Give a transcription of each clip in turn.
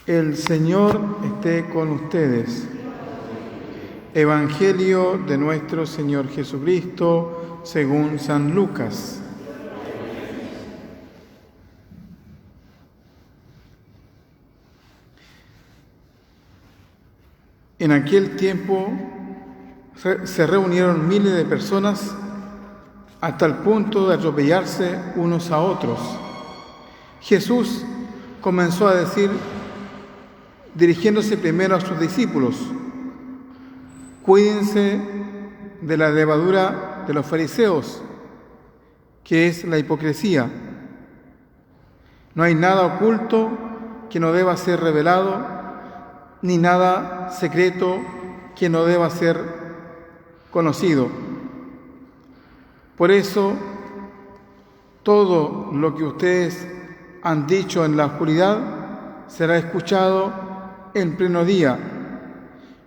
El Señor esté con ustedes. Evangelio de nuestro Señor Jesucristo según San Lucas. En aquel tiempo se reunieron miles de personas hasta el punto de atropellarse unos a otros. Jesús comenzó a decir, dirigiéndose primero a sus discípulos: cuídense de la levadura de los fariseos, que es la hipocresía. No hay nada oculto que no deba ser revelado, ni nada secreto que no deba ser conocido. Por eso, todo lo que ustedes han dicho en la oscuridad será escuchado en pleno día.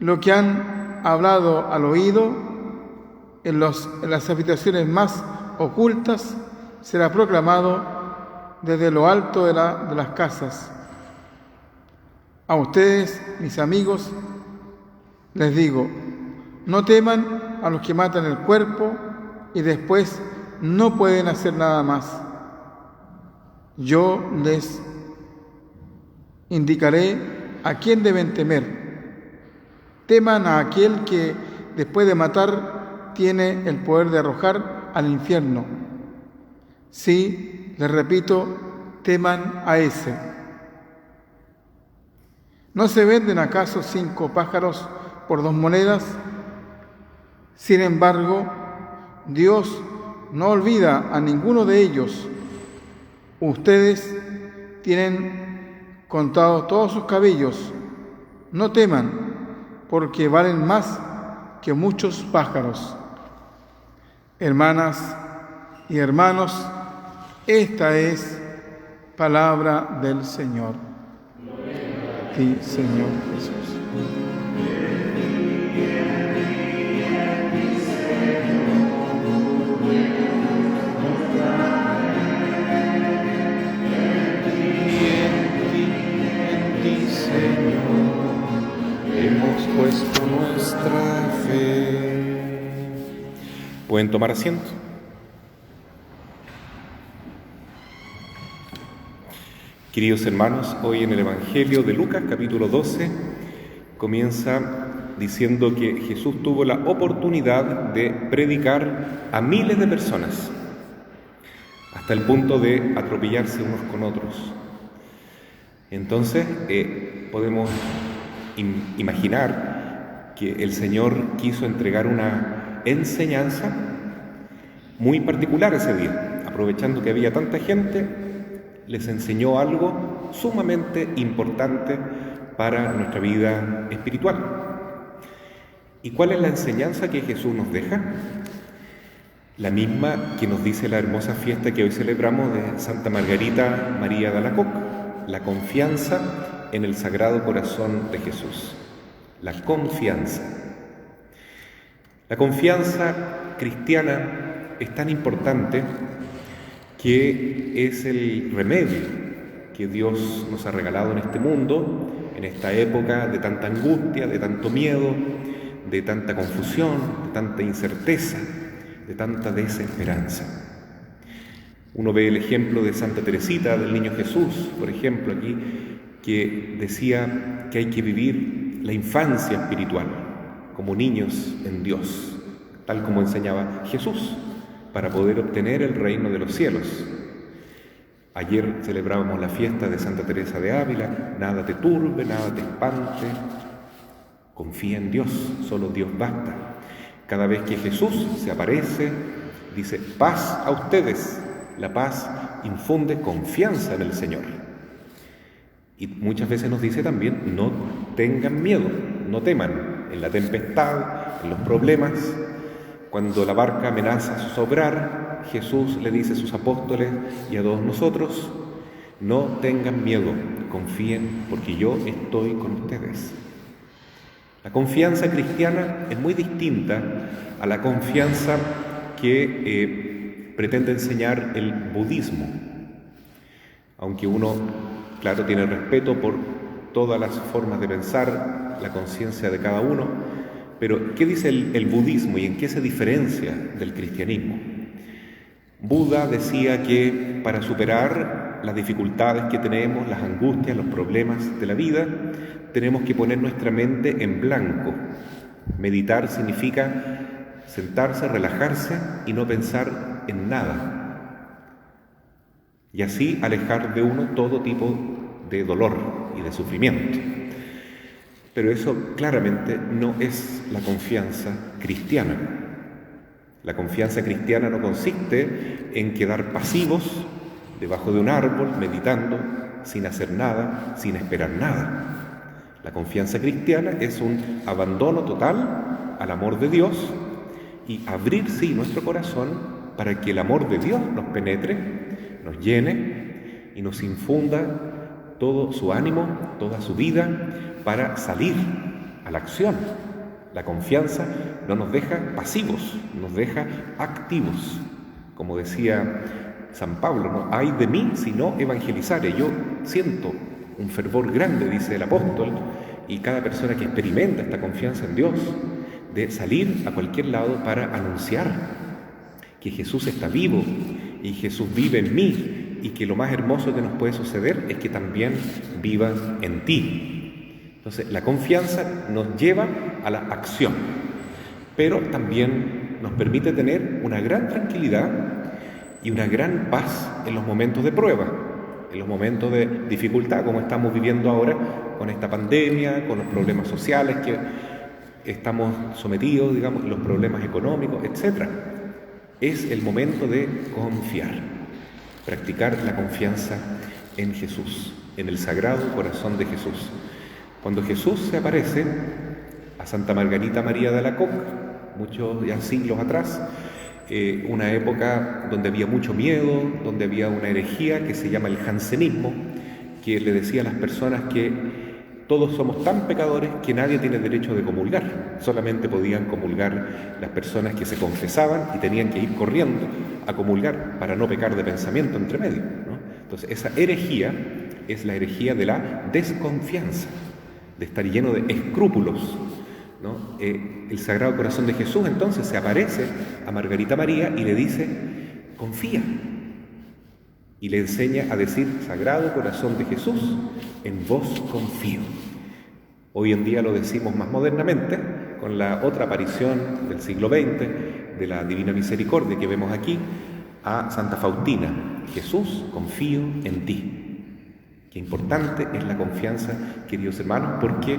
Lo que han hablado al oído en las habitaciones más ocultas será proclamado desde lo alto de las casas. A ustedes, mis amigos, les digo, no teman a los que matan el cuerpo y después no pueden hacer nada más. Yo les indicaré a quién deben temer. Teman a aquel que, después de matar, tiene el poder de arrojar al infierno. Sí, les repito, teman a ese. ¿No se venden acaso 5 pájaros por 2 monedas? Sin embargo, Dios no olvida a ninguno de ellos. Ustedes tienen contados todos sus cabellos. No teman, porque valen más que muchos pájaros. Hermanas y hermanos, esta es palabra del Señor. Sí, Señor Jesús. Hemos puesto nuestra fe. Pueden tomar asiento. Queridos hermanos, hoy en el Evangelio de Lucas, capítulo 12, comienza diciendo que Jesús tuvo la oportunidad de predicar a miles de personas, hasta el punto de atropellarse unos con otros. Entonces, podemos imaginar que el Señor quiso entregar una enseñanza muy particular ese día. Aprovechando que había tanta gente, les enseñó algo sumamente importante para nuestra vida espiritual. ¿Y cuál es la enseñanza que Jesús nos deja? La misma que nos dice la hermosa fiesta que hoy celebramos de Santa Margarita María de Alacoque, la confianza en el Sagrado Corazón de Jesús. La confianza. La confianza cristiana es tan importante que es el remedio que Dios nos ha regalado en este mundo, en esta época de tanta angustia, de tanto miedo, de tanta confusión, de tanta incerteza, de tanta desesperanza. Uno ve el ejemplo de Santa Teresita del Niño Jesús, por ejemplo, aquí, que decía que hay que vivir la infancia espiritual como niños en Dios, tal como enseñaba Jesús, para poder obtener el reino de los cielos. Ayer celebrábamos la fiesta de Santa Teresa de Ávila. Nada te turbe, nada te espante, confía en Dios, solo Dios basta. Cada vez que Jesús se aparece, dice: paz a ustedes. La paz infunde confianza en el Señor. Y muchas veces nos dice también: no tengan miedo, no teman en la tempestad, en los problemas. Cuando la barca amenaza sobrar, Jesús le dice a sus apóstoles y a todos nosotros: no tengan miedo, confíen porque yo estoy con ustedes. La confianza cristiana es muy distinta a la confianza que pretende enseñar el budismo. Aunque uno, claro, tiene respeto por todas las formas de pensar, la conciencia de cada uno, pero ¿qué dice el budismo y en qué se diferencia del cristianismo? Buda decía que para superar las dificultades que tenemos, las angustias, los problemas de la vida, tenemos que poner nuestra mente en blanco. Meditar significa sentarse, relajarse y no pensar en nada. Y así alejar de uno todo tipo de dolor y de sufrimiento. Pero eso claramente no es la confianza cristiana. La confianza cristiana no consiste en quedar pasivos debajo de un árbol, meditando, sin hacer nada, sin esperar nada. La confianza cristiana es un abandono total al amor de Dios y abrir, sí, nuestro corazón para que el amor de Dios nos penetre, nos llene y nos infunda todo su ánimo, toda su vida, para salir a la acción. La confianza no nos deja pasivos, nos deja activos. Como decía San Pablo, ¿no? Ay de mí si no evangelizare. Yo siento un fervor grande, dice el apóstol, y cada persona que experimenta esta confianza en Dios, de salir a cualquier lado para anunciar que Jesús está vivo y Jesús vive en mí, y que lo más hermoso que nos puede suceder es que también viva en ti. Entonces, la confianza nos lleva a la acción, pero también nos permite tener una gran tranquilidad y una gran paz en los momentos de prueba, en los momentos de dificultad, como estamos viviendo ahora con esta pandemia, con los problemas sociales que estamos sometidos, digamos, los problemas económicos, etc. Es el momento de confiar, practicar la confianza en Jesús, en el Sagrado Corazón de Jesús. Cuando Jesús se aparece a Santa Margarita María de Alacoque, muchos ya siglos atrás, una época donde había mucho miedo, donde había una herejía que se llama el jansenismo, que le decía a las personas que todos somos tan pecadores que nadie tiene derecho de comulgar. Solamente podían comulgar las personas que se confesaban y tenían que ir corriendo a comulgar para no pecar de pensamiento entre medio, ¿no? Entonces, esa herejía es la herejía de la desconfianza, de estar lleno de escrúpulos, ¿no? El Sagrado Corazón de Jesús entonces se aparece a Margarita María y le dice, confía. Y le enseña a decir, Sagrado Corazón de Jesús, en vos confío. Hoy en día lo decimos más modernamente, con la otra aparición del siglo XX, de la Divina Misericordia que vemos aquí, a Santa Faustina. Jesús, confío en ti. Qué importante es la confianza, queridos hermanos, porque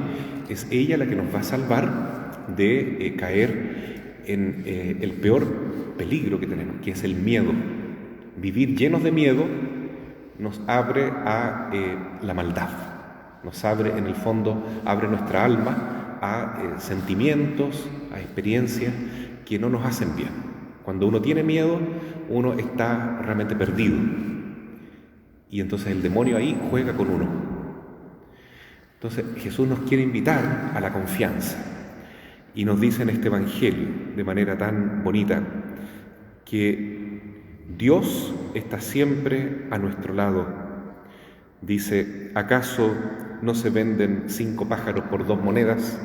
es ella la que nos va a salvar de caer en el peor peligro que tenemos, que es el miedo. Vivir llenos de miedo nos abre a la maldad, nos abre, en el fondo, abre nuestra alma a sentimientos, a experiencias que no nos hacen bien. Cuando uno tiene miedo, uno está realmente perdido. Y entonces el demonio ahí juega con uno. Entonces Jesús nos quiere invitar a la confianza. Y nos dice en este Evangelio, de manera tan bonita, que Dios está siempre a nuestro lado. Dice, ¿acaso no se venden 5 pájaros por 2 monedas?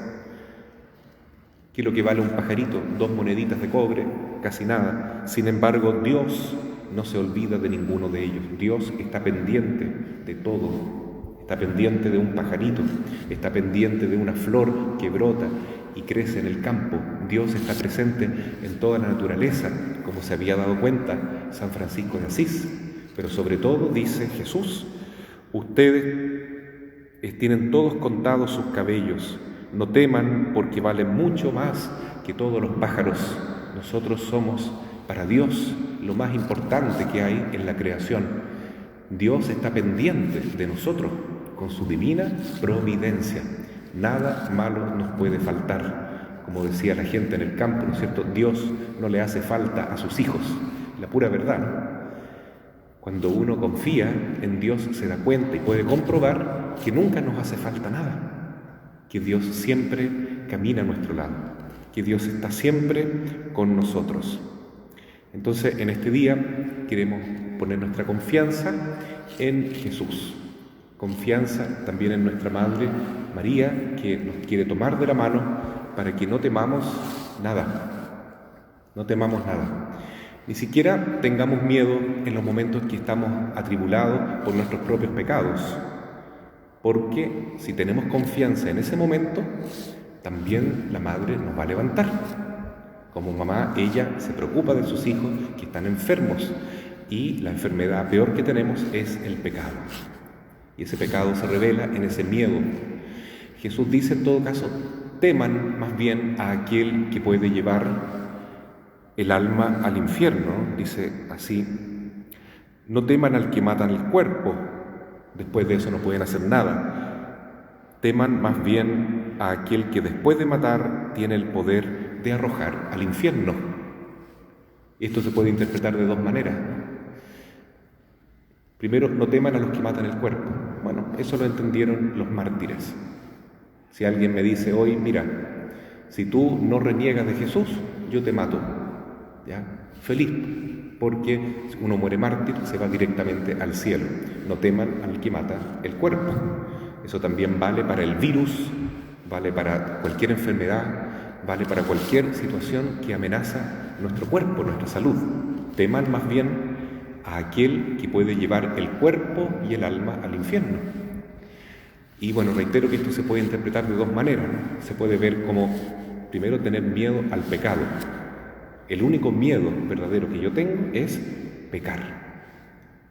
¿Qué es lo que vale un pajarito? 2 moneditas de cobre, casi nada. Sin embargo, Dios no se olvida de ninguno de ellos. Dios está pendiente de todo. Está pendiente de un pajarito, está pendiente de una flor que brota y crece en el campo. Dios está presente en toda la naturaleza, como se había dado cuenta San Francisco de Asís. Pero sobre todo, dice Jesús, ustedes tienen todos contados sus cabellos. No teman porque valen mucho más que todos los pájaros. Nosotros somos para Dios lo más importante que hay en la creación. Dios está pendiente de nosotros con su divina providencia. Nada malo nos puede faltar. Como decía la gente en el campo, ¿no es cierto? Dios no le hace falta a sus hijos. La pura verdad, ¿no? Cuando uno confía en Dios se da cuenta y puede comprobar que nunca nos hace falta nada, que Dios siempre camina a nuestro lado, que Dios está siempre con nosotros. Entonces, en este día queremos poner nuestra confianza en Jesús, confianza también en nuestra Madre María, que nos quiere tomar de la mano para que no temamos nada, no temamos nada. Ni siquiera tengamos miedo en los momentos que estamos atribulados por nuestros propios pecados, porque si tenemos confianza en ese momento, también la Madre nos va a levantar. Como mamá, ella se preocupa de sus hijos que están enfermos, y la enfermedad peor que tenemos es el pecado. Y ese pecado se revela en ese miedo. Jesús dice en todo caso, teman más bien a aquel que puede llevar el alma al infierno. Dice así, no teman al que matan el cuerpo, después de eso no pueden hacer nada. Teman más bien a aquel que después de matar tiene el poder de arrojar al infierno. Esto se puede interpretar de dos maneras. Primero, no teman a los que matan el cuerpo. Bueno, eso lo entendieron los mártires. Si alguien me dice hoy, mira, si tú no reniegas de Jesús, yo te mato, ¿ya? Feliz, porque uno muere mártir, se va directamente al cielo. No teman al que mata el cuerpo. Eso también vale para el virus, vale para cualquier enfermedad, vale para cualquier situación que amenaza nuestro cuerpo, nuestra salud. Teman más bien a aquel que puede llevar el cuerpo y el alma al infierno. Y bueno, reitero que esto se puede interpretar de dos maneras, ¿no? Se puede ver como, primero, tener miedo al pecado. El único miedo verdadero que yo tengo es pecar,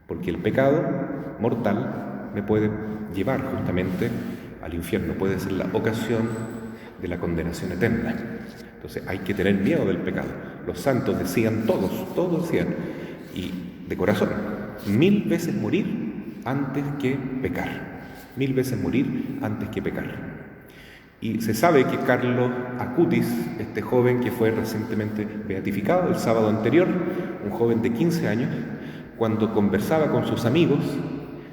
porque el pecado mortal me puede llevar justamente al infierno, puede ser la ocasión de la condenación eterna. Entonces hay que tener miedo del pecado. Los santos decían, todos decían, y de corazón, 1000 veces morir antes que pecar. 1000 veces morir antes que pecar. Y se sabe que Carlo Acutis, este joven que fue recientemente beatificado el sábado anterior, un joven de 15 años, cuando conversaba con sus amigos,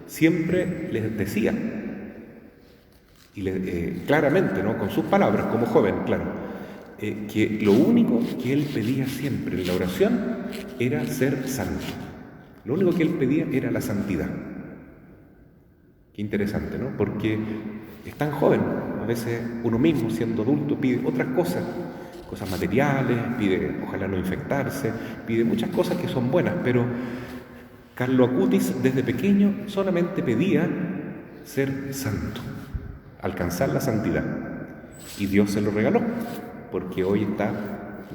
siempre les decía, y claramente, ¿no?, con sus palabras, como joven, claro, que lo único que él pedía siempre en la oración era ser santo. Lo único que él pedía era la santidad. Qué interesante, ¿no? Porque es tan joven. A veces uno mismo, siendo adulto, pide otras cosas materiales, pide ojalá no infectarse, pide muchas cosas que son buenas, pero Carlo Acutis desde pequeño solamente pedía ser santo, alcanzar la santidad. Y Dios se lo regaló, porque hoy está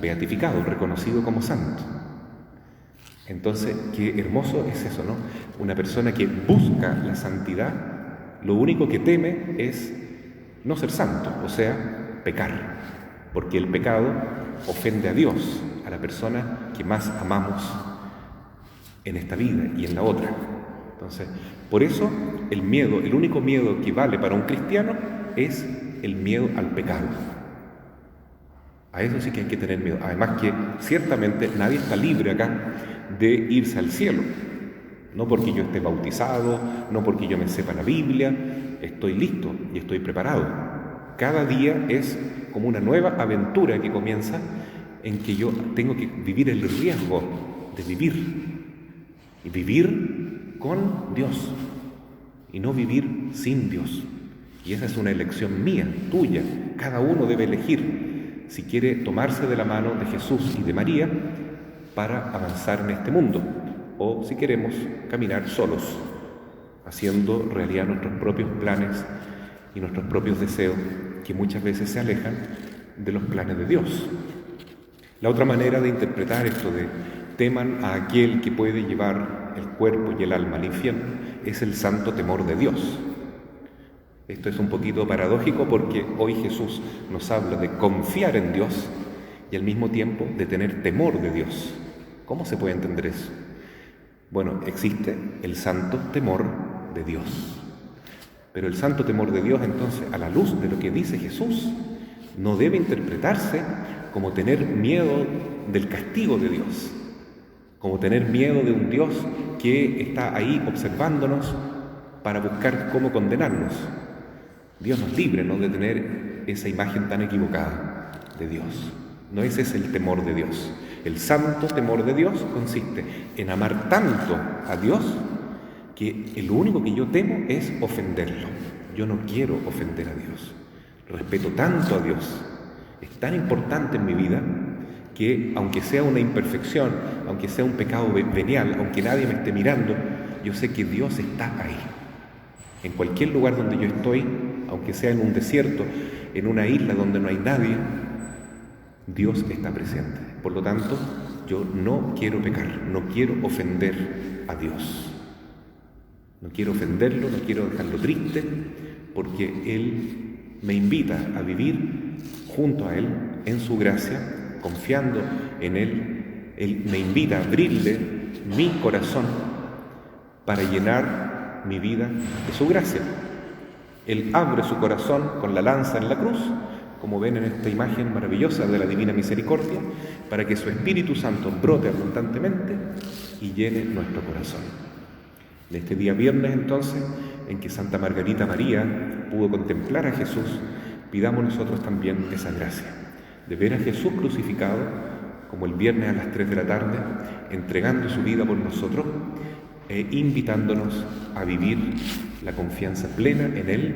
beatificado, reconocido como santo. Entonces, qué hermoso es eso, ¿no? Una persona que busca la santidad, lo único que teme es no ser santo, o sea, pecar, porque el pecado ofende a Dios, a la persona que más amamos en esta vida y en la otra. Entonces, por eso el miedo, el único miedo que vale para un cristiano es el miedo al pecado. A eso sí que hay que tener miedo. Además que ciertamente nadie está libre acá de irse al cielo. No porque yo esté bautizado, no porque yo me sepa la Biblia, estoy listo y estoy preparado. Cada día es como una nueva aventura que comienza en que yo tengo que vivir el riesgo de vivir. Y vivir con Dios y no vivir sin Dios. Y esa es una elección mía, tuya. Cada uno debe elegir si quiere tomarse de la mano de Jesús y de María para avanzar en este mundo, o si queremos caminar solos, haciendo realidad nuestros propios planes y nuestros propios deseos, que muchas veces se alejan de los planes de Dios. La otra manera de interpretar esto de teman a aquel que puede llevar el cuerpo y el alma al infierno es el santo temor de Dios. Esto es un poquito paradójico porque hoy Jesús nos habla de confiar en Dios y al mismo tiempo de tener temor de Dios. ¿Cómo se puede entender eso? Bueno, existe el santo temor de Dios. Pero el santo temor de Dios, entonces, a la luz de lo que dice Jesús, no debe interpretarse como tener miedo del castigo de Dios, como tener miedo de un Dios que está ahí observándonos para buscar cómo condenarnos. Dios nos libre, ¿no?, de tener esa imagen tan equivocada de Dios. No ese es el temor de Dios. El santo temor de Dios consiste en amar tanto a Dios que lo único que yo temo es ofenderlo. Yo no quiero ofender a Dios. Respeto tanto a Dios, es tan importante en mi vida, que aunque sea una imperfección, aunque sea un pecado venial, aunque nadie me esté mirando, yo sé que Dios está ahí. En cualquier lugar donde yo estoy, aunque sea en un desierto, en una isla donde no hay nadie, Dios está presente. Por lo tanto, yo no quiero pecar, no quiero ofender a Dios. No quiero ofenderlo, no quiero dejarlo triste, porque Él me invita a vivir junto a Él, en su gracia, confiando en Él. Él me invita a abrirle mi corazón para llenar mi vida de su gracia. Él abre su corazón con la lanza en la cruz, como ven en esta imagen maravillosa de la Divina Misericordia, para que su Espíritu Santo brote abundantemente y llene nuestro corazón. En este día viernes, entonces, en que Santa Margarita María pudo contemplar a Jesús, pidamos nosotros también esa gracia, de ver a Jesús crucificado, como el viernes a las 3 de la tarde, entregando su vida por nosotros e invitándonos a vivir la confianza plena en Él,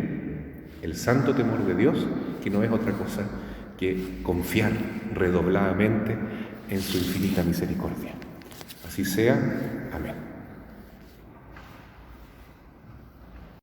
el santo temor de Dios, que no es otra cosa que confiar redobladamente en su infinita misericordia. Así sea. Amén.